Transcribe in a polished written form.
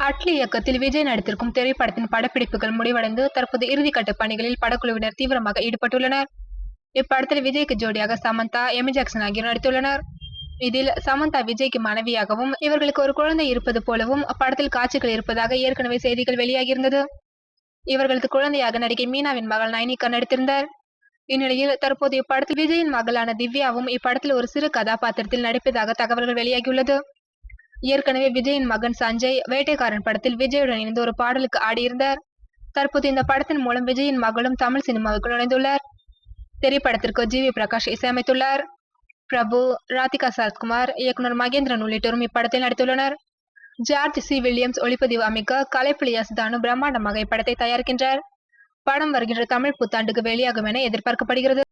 அட்லி இயக்கத்தில் விஜய் நடித்திருக்கும் திரைப்படத்தின் படப்பிடிப்புகள் முடிவடைந்து தற்போது இறுதிக்கட்ட பணிகளில் படக்குழுவினர் தீவிரமாக ஈடுபட்டுள்ளனர். இப்படத்தில் விஜய்க்கு ஜோடியாக சமந்தா, எமி ஜாக்சன் ஆகியோர் நடித்துள்ளனர். இதில் சமந்தா விஜய்க்கு மனைவியாகவும் இவர்களுக்கு ஒரு குழந்தை இருப்பது போலவும் அப்படத்தில் காட்சிகள் இருப்பதாக ஏற்கனவே செய்திகள் வெளியாகியிருந்தது. இவர்களது குழந்தையாக நடிகை மீனாவின் மகள் நைனிகா நடித்திருந்தார். இந்நிலையில் தற்போது இப்படத்தில் விஜயின் மகளான திவ்யாவும் இப்படத்தில் ஒரு சிறு கதாபாத்திரத்தில் நடிப்பதாக தகவல்கள் வெளியாகியுள்ளது. ஏற்கனவே விஜயின் மகன் சஞ்சய் வேட்டைக்காரன் படத்தில் விஜயுடன் இணைந்து ஒரு பாடலுக்கு ஆடியிருந்தார். தற்போது இந்த படத்தின் மூலம் விஜயின் மகளும் தமிழ் சினிமாவுக்கு நுழைந்துள்ளார். திரைப்படத்திற்கு ஜி.வி. பிரகாஷ் இசையமைத்துள்ளார். பிரபு, ராதிகா சரத்குமார், இயக்குனர் மகேந்திரன் உள்ளிட்டோரும் இப்படத்தில் நடித்துள்ளனர். George C. வில்லியம்ஸ் ஒளிப்பதிவு அமைக்க கலைப்புலி எஸ். தானு பிரம்மாண்டமாக இப்படத்தை தயாரிக்கின்றார். படம் வருகின்ற தமிழ் புத்தாண்டுக்கு வெளியாகும் என எதிர்பார்க்கப்படுகிறது.